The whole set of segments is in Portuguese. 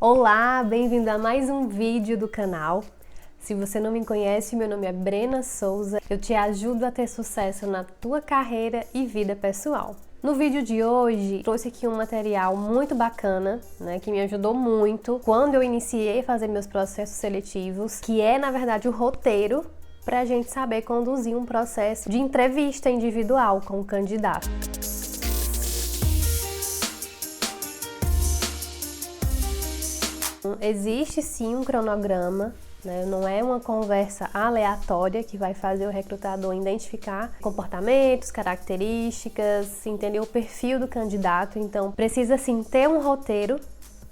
Olá, bem-vindo a mais um vídeo do canal. Se você não me conhece, meu nome é Brena Souza. Eu te ajudo a ter sucesso na tua carreira e vida pessoal. No vídeo de hoje, trouxe aqui um material muito bacana, que me ajudou muito quando eu iniciei a fazer meus processos seletivos, que é, na verdade, o roteiro para a gente saber conduzir um processo de entrevista individual com o candidato. Existe sim um cronograma, não é uma conversa aleatória que vai fazer o recrutador identificar comportamentos, características, entender o perfil do candidato. Então, precisa sim ter um roteiro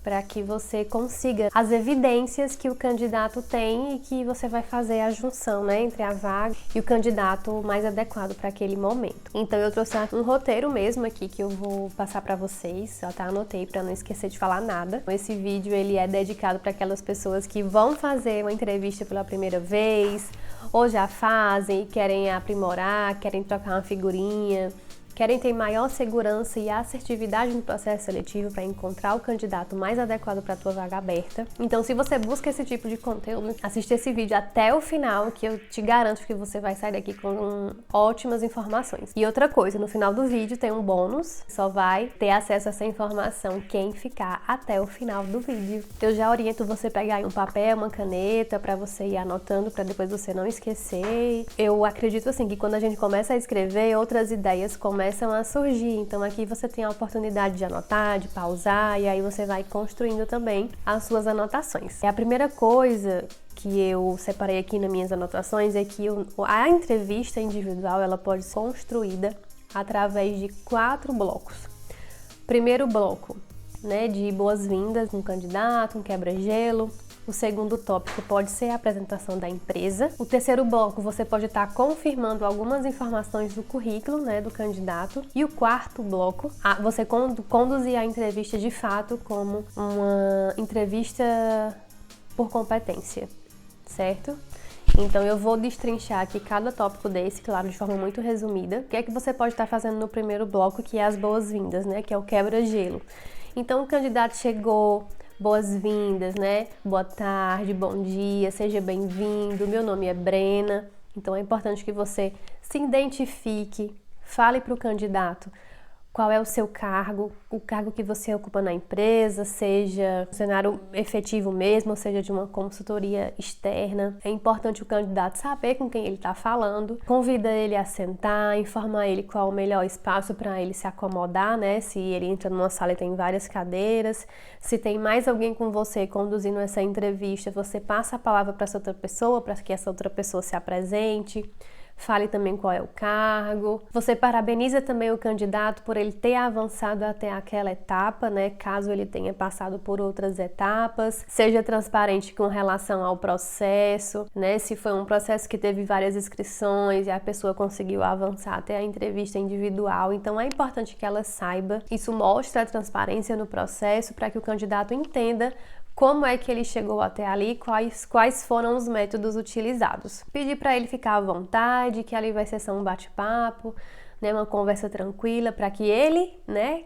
para que você consiga as evidências que o candidato tem e que você vai fazer a junção, entre a vaga e o candidato mais adequado para aquele momento. Então eu trouxe um roteiro mesmo aqui que eu vou passar para vocês, eu até anotei para não esquecer de falar nada. Esse vídeo ele é dedicado para aquelas pessoas que vão fazer uma entrevista pela primeira vez, ou já fazem e querem aprimorar, querem trocar uma figurinha, querem ter maior segurança e assertividade no processo seletivo para encontrar o candidato mais adequado para a tua vaga aberta. Então, se você busca esse tipo de conteúdo, assiste esse vídeo até o final, que eu te garanto que você vai sair daqui com ótimas informações. E outra coisa, no final do vídeo tem um bônus, só vai ter acesso a essa informação quem ficar até o final do vídeo. Eu já oriento você pegar um papel, uma caneta, para você ir anotando, para depois você não esquecer. Eu acredito assim que quando a gente começa a escrever, outras ideias começam a surgir, então aqui você tem a oportunidade de anotar, de pausar, e aí você vai construindo também as suas anotações. A primeira coisa que eu separei aqui nas minhas anotações é que a entrevista individual ela pode ser construída através de 4 blocos. Primeiro bloco, de boas-vindas, um candidato, um quebra-gelo. O segundo tópico pode ser a apresentação da empresa. O terceiro bloco, você pode estar confirmando algumas informações do currículo, do candidato. E o quarto bloco, você conduzir a entrevista de fato como uma entrevista por competência, certo? Então eu vou destrinchar aqui cada tópico desse, claro, de forma muito resumida. O que é que você pode estar fazendo no primeiro bloco, que é as boas-vindas, que é o quebra-gelo. Então o candidato chegou, boas-vindas, Boa tarde, bom dia, seja bem-vindo, meu nome é Brena. Então é importante que você se identifique, fale para o candidato qual é o seu cargo, o cargo que você ocupa na empresa, seja funcionário efetivo mesmo, ou seja de uma consultoria externa. É importante o candidato saber com quem ele está falando, convida ele a sentar, informa ele qual é o melhor espaço para ele se acomodar, se ele entra numa sala e tem várias cadeiras, se tem mais alguém com você conduzindo essa entrevista, você passa a palavra para essa outra pessoa, para que essa outra pessoa se apresente. Fale também qual é o cargo. Você parabeniza também o candidato por ele ter avançado até aquela etapa, caso ele tenha passado por outras etapas. Seja transparente com relação ao processo, se foi um processo que teve várias inscrições e a pessoa conseguiu avançar até a entrevista individual. Então é importante que ela saiba. Isso mostra a transparência no processo para que o candidato entenda como é que ele chegou até ali, quais foram os métodos utilizados. Pedir para ele ficar à vontade, que ali vai ser só um bate-papo, uma conversa tranquila, para que ele,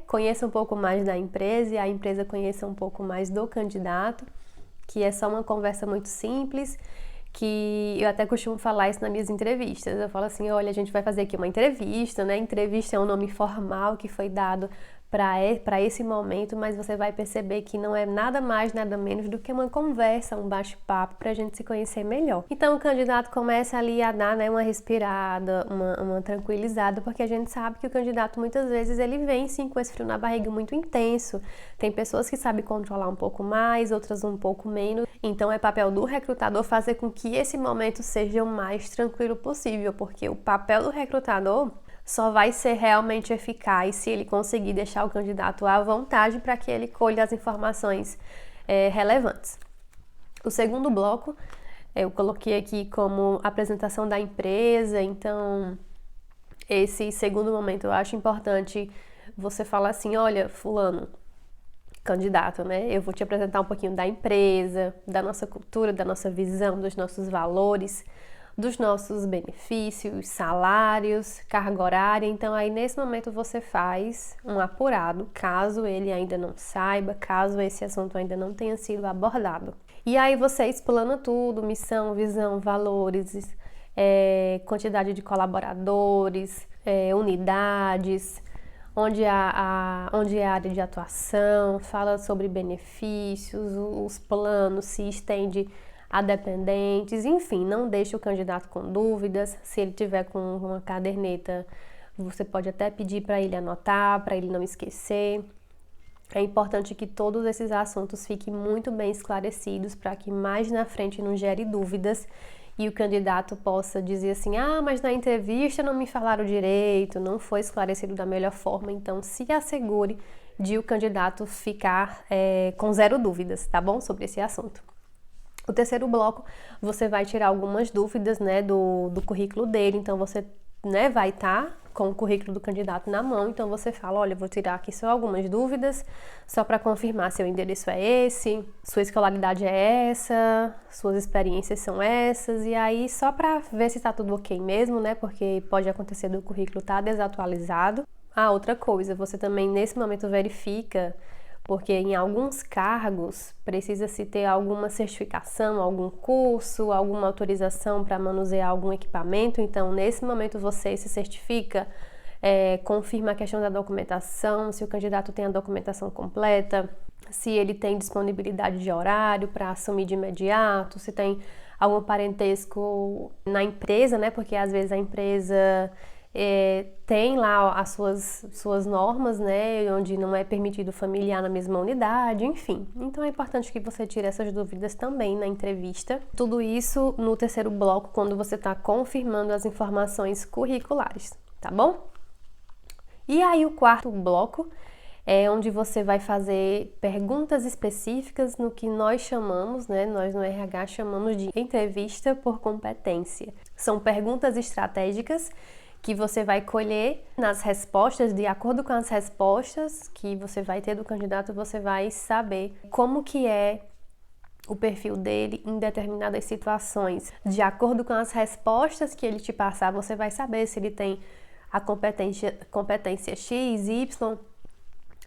conheça um pouco mais da empresa e a empresa conheça um pouco mais do candidato, que é só uma conversa muito simples, que eu até costumo falar isso nas minhas entrevistas. Eu falo assim, olha, a gente vai fazer aqui uma entrevista, Entrevista é um nome formal que foi dado para esse momento, mas você vai perceber que não é nada mais, nada menos do que uma conversa, um bate-papo para a gente se conhecer melhor. Então o candidato começa ali a dar uma respirada, uma tranquilizada, porque a gente sabe que o candidato muitas vezes ele vem sim com esse frio na barriga muito intenso. Tem pessoas que sabem controlar um pouco mais, outras um pouco menos. Então é papel do recrutador fazer com que esse momento seja o mais tranquilo possível, porque o papel do recrutador só vai ser realmente eficaz se ele conseguir deixar o candidato à vontade para que ele colha as informações relevantes. O segundo bloco, eu coloquei aqui como apresentação da empresa, então esse segundo momento eu acho importante você falar assim, olha, fulano, candidato, eu vou te apresentar um pouquinho da empresa, da nossa cultura, da nossa visão, dos nossos valores. dos nossos benefícios, salários, carga horária. Então aí nesse momento você faz um apurado, caso ele ainda não saiba, caso esse assunto ainda não tenha sido abordado. E aí você explana tudo, missão, visão, valores, quantidade de colaboradores, unidades, onde é a área de atuação, fala sobre benefícios, os planos, se estende a dependentes, enfim, não deixe o candidato com dúvidas. Se ele tiver com uma caderneta, você pode até pedir para ele anotar, para ele não esquecer. É importante que todos esses assuntos fiquem muito bem esclarecidos para que mais na frente não gere dúvidas e o candidato possa dizer assim, mas na entrevista não me falaram direito, não foi esclarecido da melhor forma. Então se assegure de o candidato ficar com zero dúvidas, tá bom? Sobre esse assunto. O terceiro bloco, você vai tirar algumas dúvidas, né, do currículo dele. Então você, né, vai estar com o currículo do candidato na mão, então você fala, olha, vou tirar aqui só algumas dúvidas, só para confirmar se o endereço é esse, sua escolaridade é essa, suas experiências são essas, e aí só para ver se está tudo ok mesmo, né, porque pode acontecer do currículo estar desatualizado. Outra coisa, você também nesse momento verifica, porque em alguns cargos precisa-se ter alguma certificação, algum curso, alguma autorização para manusear algum equipamento. Então, nesse momento você se certifica, confirma a questão da documentação, se o candidato tem a documentação completa, se ele tem disponibilidade de horário para assumir de imediato, se tem algum parentesco na empresa, né? Porque às vezes a empresa tem lá as suas normas, né, onde não é permitido familiar na mesma unidade, enfim. Então é importante que você tire essas dúvidas também na entrevista. Tudo isso no terceiro bloco, quando você está confirmando as informações curriculares, tá bom? E aí o quarto bloco é onde você vai fazer perguntas específicas no que nós chamamos, né, nós no RH chamamos de entrevista por competência. São perguntas estratégicas que você vai colher nas respostas, de acordo com as respostas que você vai ter do candidato, você vai saber como que é o perfil dele em determinadas situações. De acordo com as respostas que ele te passar, você vai saber se ele tem a competência X, Y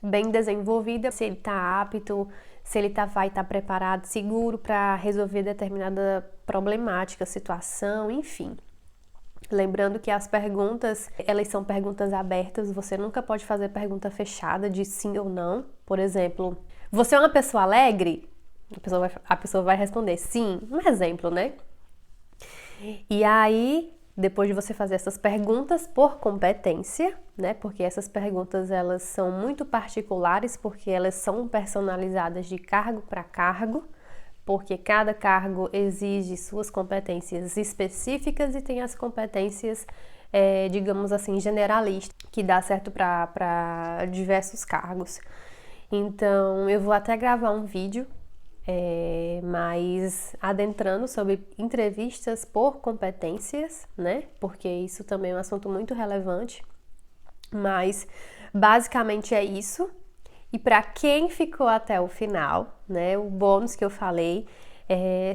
bem desenvolvida, se ele está apto, se ele vai estar preparado, seguro para resolver determinada problemática, situação, enfim. Lembrando que as perguntas, elas são perguntas abertas, você nunca pode fazer pergunta fechada de sim ou não. Por exemplo, você é uma pessoa alegre? A pessoa vai responder sim, um exemplo, né? E aí, depois de você fazer essas perguntas por competência, né? Porque essas perguntas, elas são muito particulares, porque elas são personalizadas de cargo para cargo, porque cada cargo exige suas competências específicas e tem as competências, digamos assim, generalistas, que dá certo para diversos cargos. Então, eu vou até gravar um vídeo mais adentrando sobre entrevistas por competências, né? Porque isso também é um assunto muito relevante, mas basicamente é isso. E para quem ficou até o final, né, o bônus que eu falei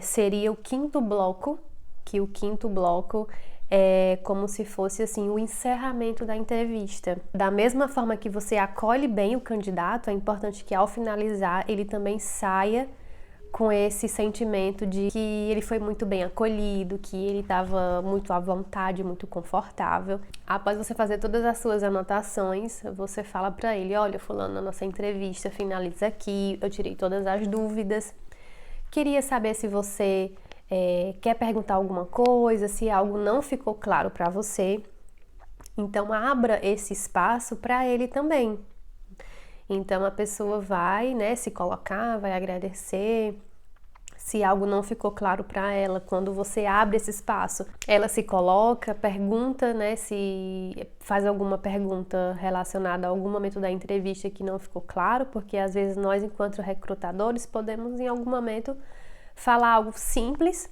seria o quinto bloco, que o quinto bloco é como se fosse assim o encerramento da entrevista. Da mesma forma que você acolhe bem o candidato, é importante que ao finalizar ele também saia com esse sentimento de que ele foi muito bem acolhido, que ele estava muito à vontade, muito confortável. Após você fazer todas as suas anotações, você fala para ele, olha, fulano, a nossa entrevista finaliza aqui, eu tirei todas as dúvidas. Queria saber se você quer perguntar alguma coisa, se algo não ficou claro para você. Então, abra esse espaço para ele também. Então, a pessoa vai, né, se colocar, vai agradecer. Se algo não ficou claro para ela, quando você abre esse espaço, ela se coloca, pergunta, né, se faz alguma pergunta relacionada a algum momento da entrevista que não ficou claro, porque às vezes nós, enquanto recrutadores, podemos em algum momento falar algo simples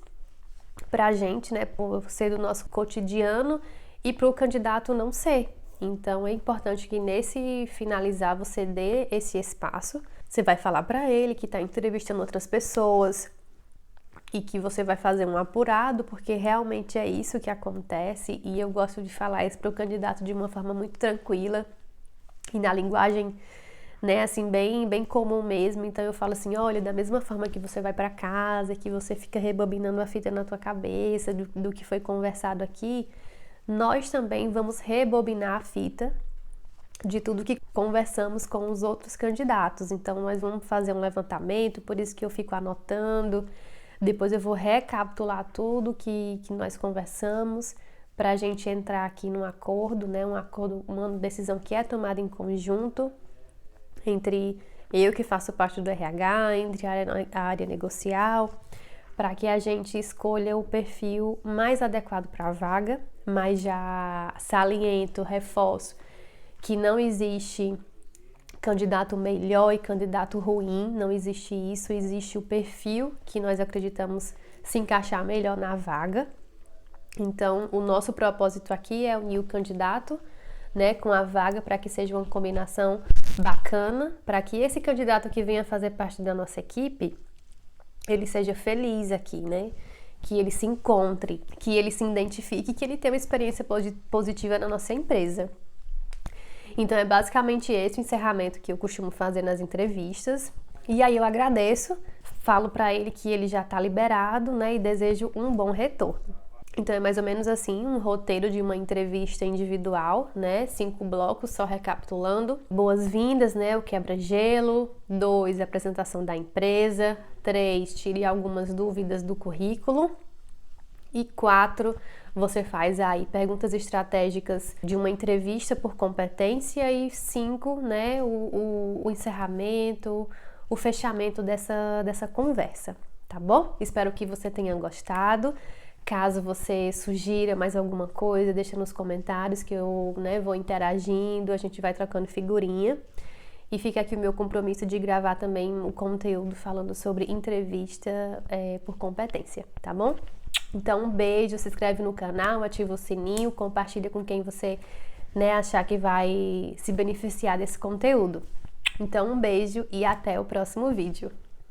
para a gente, né, por ser do nosso cotidiano e para o candidato não ser. Então é importante que nesse finalizar você dê esse espaço. Você vai falar para ele que está entrevistando outras pessoas, e que você vai fazer um apurado, porque realmente é isso que acontece, e eu gosto de falar isso para o candidato de uma forma muito tranquila e na linguagem, né, assim, bem comum mesmo. Então eu falo assim, olha, da mesma forma que você vai para casa, que você fica rebobinando a fita na tua cabeça do que foi conversado aqui, nós também vamos rebobinar a fita de tudo que conversamos com os outros candidatos. Então nós vamos fazer um levantamento, por isso que eu fico anotando, depois eu vou recapitular tudo que nós conversamos, para a gente entrar aqui num acordo, né, uma decisão que é tomada em conjunto, entre eu que faço parte do RH, entre a área negocial, para que a gente escolha o perfil mais adequado para a vaga, mas já saliento, reforço, que não existe candidato melhor e candidato ruim, não existe isso, existe o perfil que nós acreditamos se encaixar melhor na vaga. Então, o nosso propósito aqui é unir o candidato, né, com a vaga, para que seja uma combinação bacana, para que esse candidato que venha fazer parte da nossa equipe, ele seja feliz aqui, né? Que ele se encontre, que ele se identifique, que ele tenha uma experiência positiva na nossa empresa. Então, é basicamente esse o encerramento que eu costumo fazer nas entrevistas. E aí eu agradeço, falo para ele que ele já está liberado, né, e desejo um bom retorno. Então é mais ou menos assim, um roteiro de uma entrevista individual, né? 5 blocos, só recapitulando. Boas-vindas, né? O quebra-gelo. 2, a apresentação da empresa. 3, tire algumas dúvidas do currículo. E 4, você faz aí perguntas estratégicas de uma entrevista por competência. E 5, né? O encerramento, o fechamento dessa conversa, tá bom? Espero que você tenha gostado. Caso você sugira mais alguma coisa, deixa nos comentários que eu, né, vou interagindo, a gente vai trocando figurinha. E fica aqui o meu compromisso de gravar também o conteúdo falando sobre entrevista por competência, tá bom? Então, um beijo, se inscreve no canal, ativa o sininho, compartilha com quem você, né, achar que vai se beneficiar desse conteúdo. Então, um beijo e até o próximo vídeo.